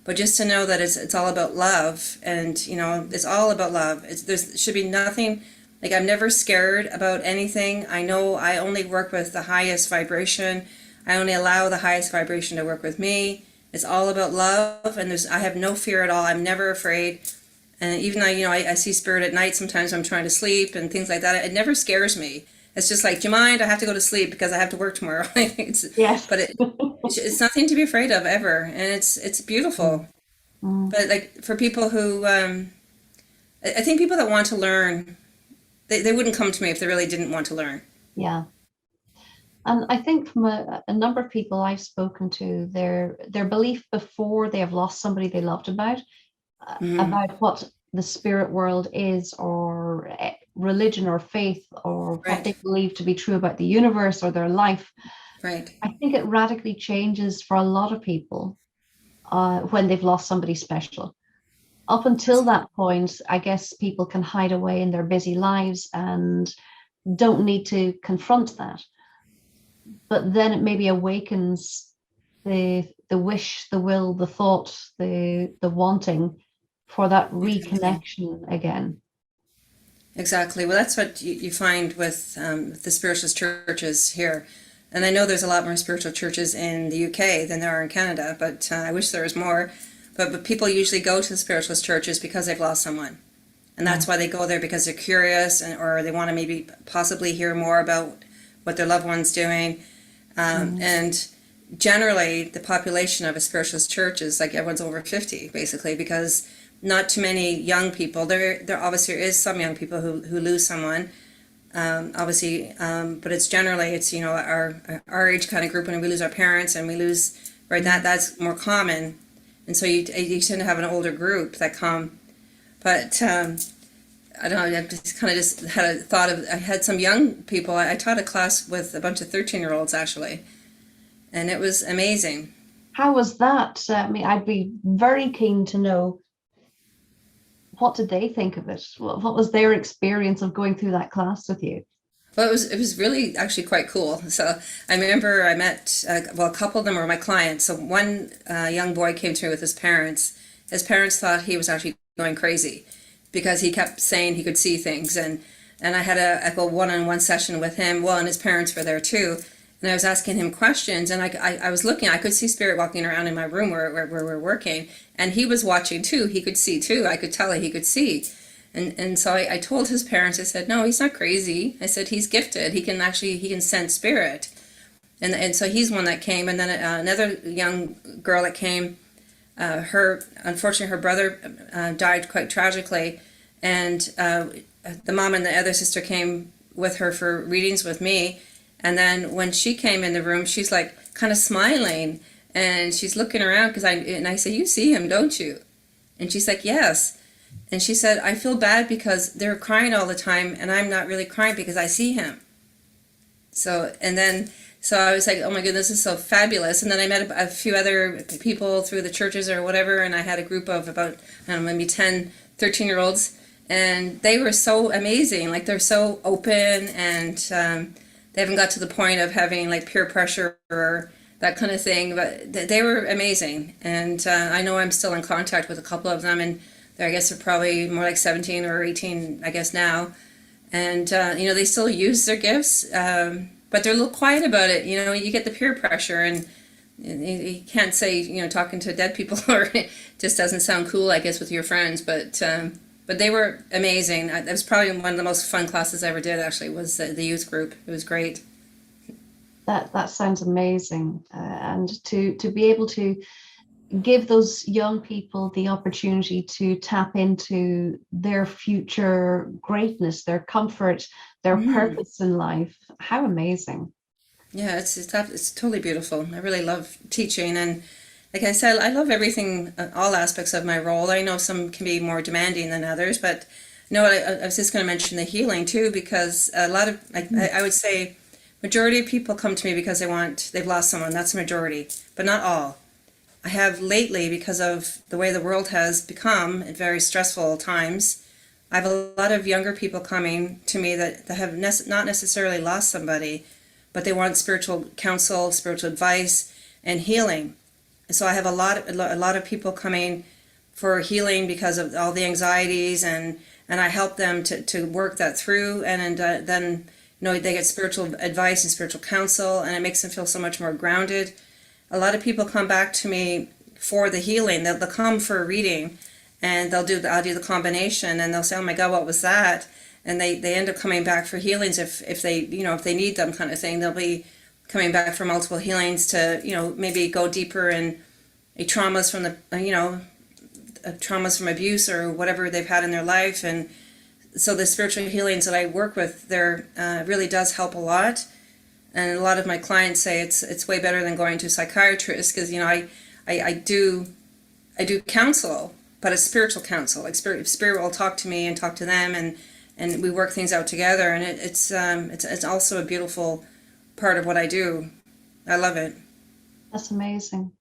but just to know that it's all about love, and it's all about love. There should be nothing. Like I'm never scared about anything. I know I only work with the highest vibration. I only allow the highest vibration to work with me. It's all about love, and I have no fear at all. I'm never afraid. And even though I see spirit at night sometimes when I'm trying to sleep and things like that, it never scares me. It's just like, do you mind? I have to go to sleep because I have to work tomorrow. Yes. But it's nothing to be afraid of ever, and it's Mm, beautiful. mm, But like for people who, I think people that want to learn, they wouldn't come to me if they really didn't want to learn. yeah. And I think from a number of people I've spoken to, their belief before they have lost somebody they loved Mm, about what the spirit world is, or religion or faith, or what right, they believe to be true about the universe or their life, right. I think it radically changes for a lot of people when they've lost somebody special. Up until that point, I guess people can hide away in their busy lives and don't need to confront that. But then it maybe awakens the wish, the will, the thought, the wanting for that Exactly. reconnection again. Exactly. Well, that's what you find with the spiritualist churches here. And I know there's a lot more spiritual churches in the UK than there are in Canada, but I wish there was more. But people usually go to the spiritualist churches because they've lost someone. And Yeah. that's why they go there, because they're curious, or they want to maybe possibly hear more about what their loved one's doing. Mm, And generally, the population of a spiritualist church is like everyone's over 50, basically, because not too many young people. There obviously is some young people who lose someone, obviously, but it's our age kind of group when we lose our parents and we lose, right, mm. that's more common, and so you tend to have an older group that come, but I don't know. I just kind of just had a thought of. I had some young people. I taught a class with a bunch of 13-year-olds actually, and it was amazing. How was that? I mean, I'd be very keen to know what did they think of it? What was their experience of going through that class with you? Well, it was really actually quite cool. So I remember I met well, a couple of them were my clients. So one young boy came to me with his parents. His parents thought he was actually going crazy because he kept saying he could see things, and I had a one-on-one session with him. Well, and his parents were there too. And I was asking him questions, and I was looking. I could see spirit walking around in my room where we're working, and he was watching too. He could see too. I could tell he could see. And so I told his parents, I said, no, he's not crazy. I said, he's gifted. He can sense spirit. And so he's one that came. And then another young girl that came, Unfortunately, her brother died quite tragically, and the mom and the other sister came with her for readings with me. And then when she came in the room, she's like kind of smiling, and she's looking around because I say, "You see him, don't you?" And she's like, "Yes." And she said, "I feel bad because they're crying all the time, and I'm not really crying because I see him." So I was like, "Oh my goodness, this is so fabulous." And then I met a few other people through the churches or whatever, and I had a group of about, I don't know, maybe 10, 13-year-olds, and they were so amazing. Like, they're so open, and they haven't got to the point of having like peer pressure or that kind of thing, but they were amazing. And I know I'm still in contact with a couple of them, and I guess they're probably more like 17 or 18, I guess now. And they still use their gifts, but they're a little quiet about it. You get the peer pressure, and you can't say talking to dead people or it just doesn't sound cool, I guess, with your friends. But they were amazing. That was probably one of the most fun classes I ever did. Actually, was the youth group. It was great. That sounds amazing, and to be able to give those young people the opportunity to tap into their future greatness, their comfort, their Mm. purpose in life. How amazing. Yeah, it's totally beautiful. I really love teaching, and like I said, I love everything, all aspects of my role. I know some can be more demanding than others, but no, I was just going to mention the healing too, because a lot of, like, I would say, majority of people come to me because they've lost someone. That's the majority, but not all. I have lately, because of the way the world has become at very stressful times, I have a lot of younger people coming to me that have not necessarily lost somebody, but they want spiritual counsel, spiritual advice, and healing. So I have a lot of people coming for healing because of all the anxieties, and I help them to work that through, and then they get spiritual advice and spiritual counsel, and it makes them feel so much more grounded. A lot of people come back to me for the healing. They'll come for a reading, and I'll do the combination, and they'll say, "Oh my God, what was that?" And they end up coming back for healings if they need them, kind of thing. They'll be coming back for multiple healings to maybe go deeper in traumas from the traumas from abuse or whatever they've had in their life. And so the spiritual healings that I work with there really does help a lot. And a lot of my clients say it's way better than going to a psychiatrist, because I do counsel, but it's spiritual counsel. Like, spirit will talk to me and talk to them, and we work things out together. And it's also a beautiful part of what I do. I love it. That's amazing.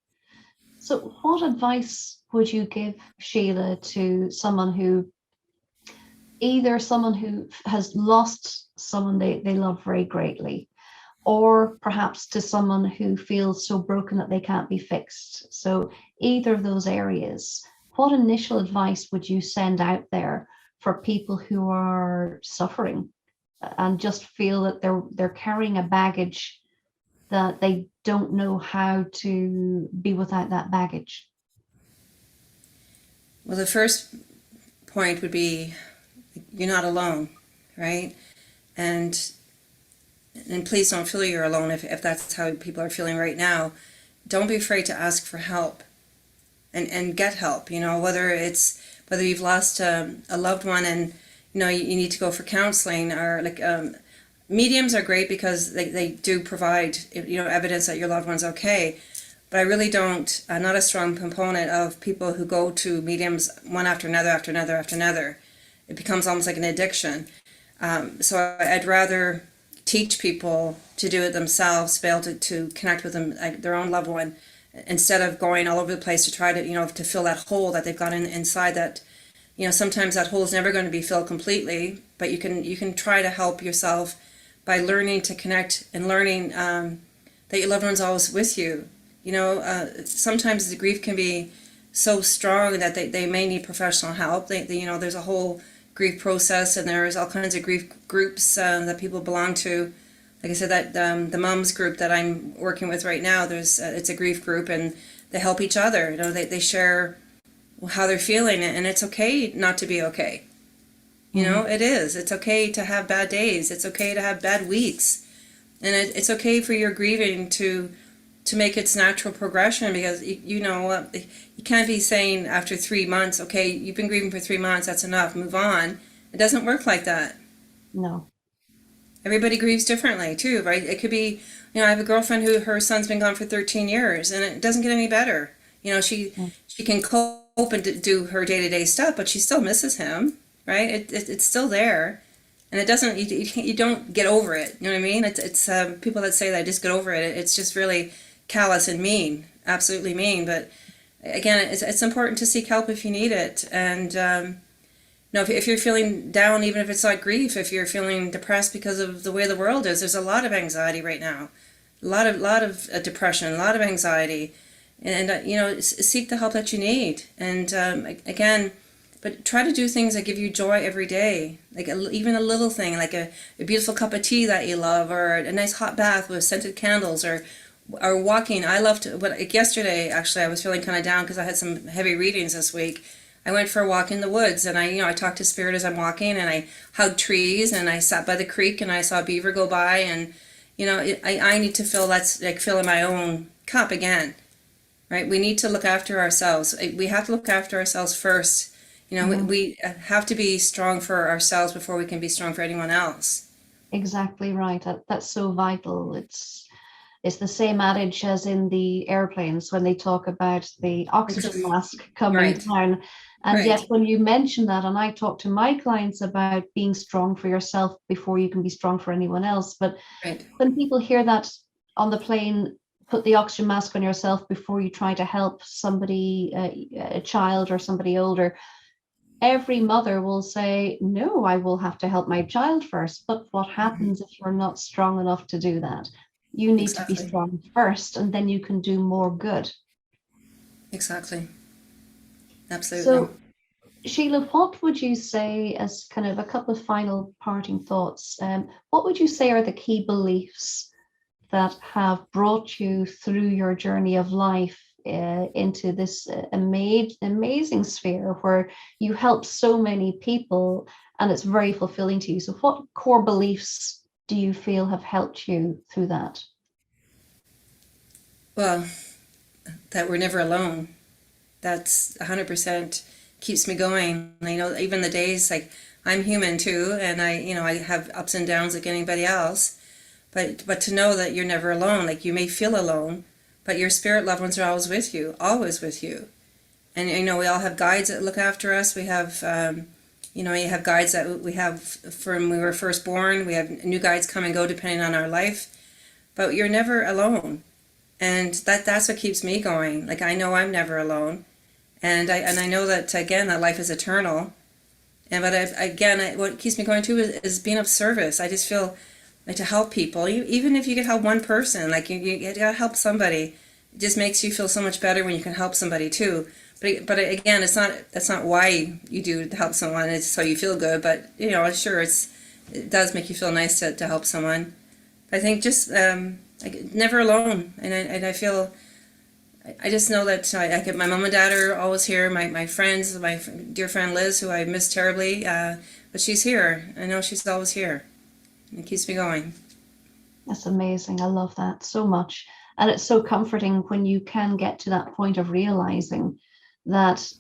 So what advice would you give, Sheila, to someone who has lost someone they love very greatly, or perhaps to someone who feels so broken that they can't be fixed? So either of those areas, what initial advice would you send out there for people who are suffering and just feel that they're carrying a baggage that they don't know how to be without that baggage? Well, the first point would be, you're not alone, right? And and please don't feel you're alone if that's how people are feeling right now. Don't be afraid to ask for help, and get help. Whether you've lost a loved one, and you need to go for counseling, or like, mediums are great because they do provide evidence that your loved one's okay. But I really don't, I'm not a strong component of people who go to mediums one after another, after another, after another. It becomes almost like an addiction. So I'd rather teach people to do it themselves, to be able to connect with them, like their own loved one, instead of going all over the place to try to fill that hole that they've got inside. That sometimes that hole is never going to be filled completely, but you can try to help yourself by learning to connect, and learning that your loved one's always with you. Sometimes the grief can be so strong that they may need professional help. There's a whole grief process, and there's all kinds of grief groups that people belong to. Like I said, that the moms group that I'm working with right now, it's a grief group, and they help each other. They share how they're feeling, and it's okay not to be okay. It is. It's okay to have bad days. It's okay to have bad weeks, and it's okay for your grieving to to make its natural progression, because you know what, you can't be saying after 3 months, okay, you've been grieving for 3 months, that's enough, move on. It doesn't work like that. No. Everybody grieves differently too, right? It could be, I have a girlfriend who her son's been gone for 13 years and it doesn't get any better. Mm. She can cope and do her day-to-day stuff, but she still misses him, right? It's still there. And it doesn't, you don't get over it. You know what I mean? It's people that say that just get over it. It's just really callous and mean, absolutely mean. But again, it's important to seek help if you need it. And if you're feeling down, even if it's not grief, if you're feeling depressed because of the way the world is, there's a lot of anxiety right now, a lot of depression, a lot of anxiety, and seek the help that you need. And again, but try to do things that give you joy every day, like even a little thing, like a beautiful cup of tea that you love, or a nice hot bath with scented candles, or walking. I loved, but yesterday actually I was feeling kind of down because I had some heavy readings this week. I went for a walk in the woods, and I talked to spirit as I'm walking, and I hugged trees, and I sat by the creek, and I saw a beaver go by, and I need to feel that's like filling my own cup again, right? We need to look after ourselves. We have to look after ourselves first. We have to be strong for ourselves before we can be strong for anyone else. Exactly right. That's so vital. It's the same adage as in the airplanes when they talk about the oxygen mask coming Right, down. And yet, right, when you mention that, and I talk to my clients about being strong for yourself before you can be strong for anyone else. But right. when people hear that on the plane, put the oxygen mask on yourself before you try to help somebody, a child or somebody older, every mother will say, no, I will have to help my child first. But what Mhm. happens if you're not strong enough to do that? You need to be Exactly, strong first, and then you can do more good. exactly, absolutely. So, Sheila, what would you say, as kind of a couple of final parting thoughts? What would you say are the key beliefs that have brought you through your journey of life into this amazing sphere where you help so many people and it's very fulfilling to you? So, what core beliefs do you feel have helped you through that? Well, that we're never alone. That's 100% keeps me going. Even the days, like, I'm human too, and I have ups and downs like anybody else. But to know that you're never alone, like you may feel alone, but your spirit loved ones are always with you, always with you. And we all have guides that look after us. We have, you have guides that we have from we were first born. We have new guides come and go depending on our life. But you're never alone, and that's what keeps me going. Like I know I'm never alone, and I know that again that life is eternal. And but what keeps me going too is being of service. I just feel like to help people, even if you could help one person, like you gotta help somebody. It just makes you feel so much better when you can help somebody too. But again, that's not why you do to help someone. It's so you feel good. But sure, it does make you feel nice to help someone. I think just like never alone, and I feel I just know that I get my mom and dad are always here. My friends, my dear friend Liz, who I miss terribly, but she's here. I know she's always here. It keeps me going. That's amazing. I love that so much. And it's so comforting when you can get to that point of realizing that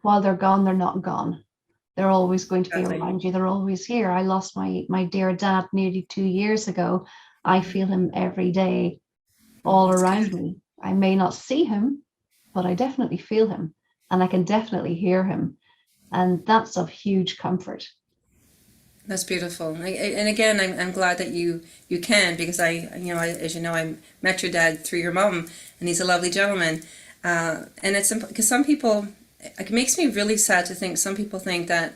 while they're gone, they're not gone. They're always going to be Exactly. around you. They're always here. I lost my dear dad nearly 2 years ago. I feel him every day all That's around good. me. I may not see him, but I definitely feel him and I can definitely hear him. And that's of huge comfort. That's beautiful. And again, I'm glad that you can, because as you know, I met your dad through your mom, and he's a lovely gentleman. And it's because some people, it makes me really sad to think some people think that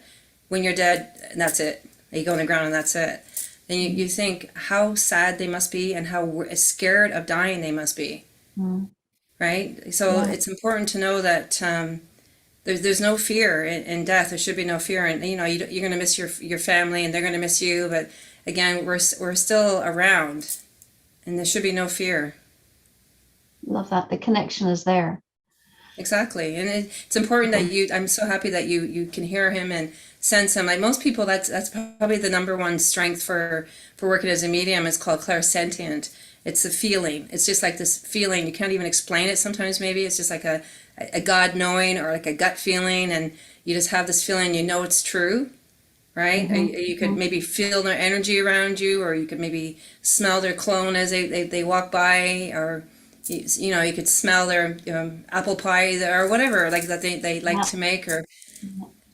when you're dead, that's it. You go in the ground and that's it. And you think how sad they must be and how scared of dying they must be, Mm, right? So yeah, it's important to know that there's no fear in death. There should be no fear, and you're going to miss your family, and they're going to miss you. But again, we're still around, and there should be no fear. love that. The connection is there. Exactly. And it's important that I'm so happy that you can hear him and sense him. Like most people, that's probably the number one strength for working as a medium. It's called clairsentient. It's a feeling. It's just like this feeling. You can't even explain it sometimes, maybe. It's just like a God knowing or like a gut feeling. And you just have this feeling, you know it's true, right? You could maybe feel their energy around you, or you could maybe smell their cologne as they walk by, or you know, you could smell their apple pie or whatever like that they like Yeah. to make, or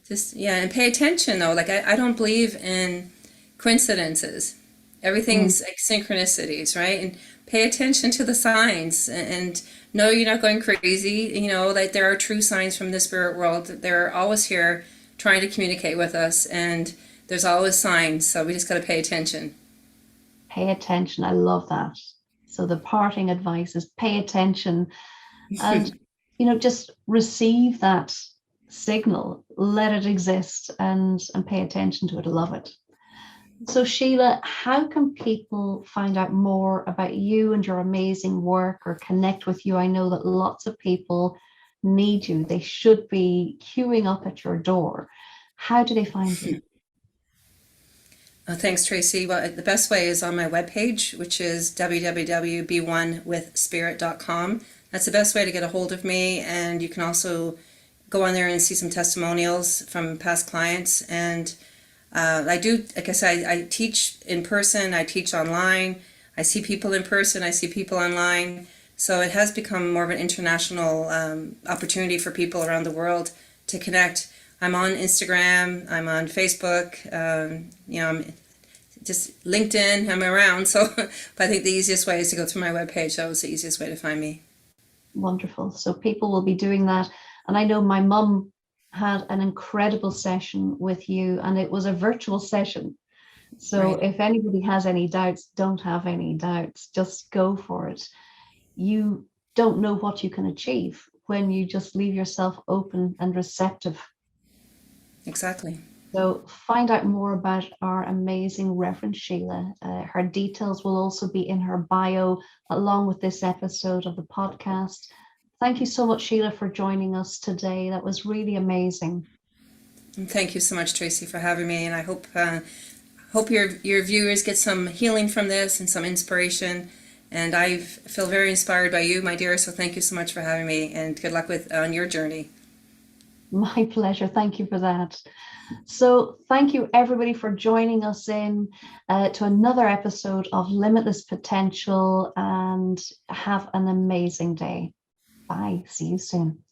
just yeah. And pay attention though. Like I don't believe in coincidences. Mm. Everything's like synchronicities, right? And pay attention to the signs, and know you're not going crazy. You know, like there are true signs from the spirit world. They're always here trying to communicate with us, and there's always signs. So we just got to pay attention. Pay attention. I love that. So the parting advice is pay attention and, just receive that signal, let it exist and pay attention to it. I love it. So Sheila, how can people find out more about you and your amazing work or connect with you? I know that lots of people need you. They should be queuing up at your door. How do they find you? Thanks, Tracy. Well, the best way is on my webpage, which is www.beonewithspirit.com. That's the best way to get a hold of me, and you can also go on there and see some testimonials from past clients. And I do, like I said, I teach in person, I teach online, I see people in person, I see people online. So it has become more of an international opportunity for people around the world to connect. I'm on Instagram, I'm on Facebook, I'm just LinkedIn, I'm around. So, but I think the easiest way is to go through my webpage. That was the easiest way to find me. Wonderful. So people will be doing that. And I know my mum had an incredible session with you, and it was a virtual session. So Right. if anybody has any doubts, don't have any doubts, just go for it. You don't know what you can achieve when you just leave yourself open and receptive. Exactly. So find out more about our amazing Reverend Sheila. Her details will also be in her bio, along with this episode of the podcast. Thank you so much, Sheila, for joining us today. That was really amazing. And thank you so much, Tracy, for having me. And I hope your viewers get some healing from this and some inspiration. And I feel very inspired by you, my dear. So thank you so much for having me, and good luck with on your journey. My pleasure. Thank you for that. So thank you everybody for joining us in to another episode of Limitless Potential, and have an amazing day. Bye. See you soon.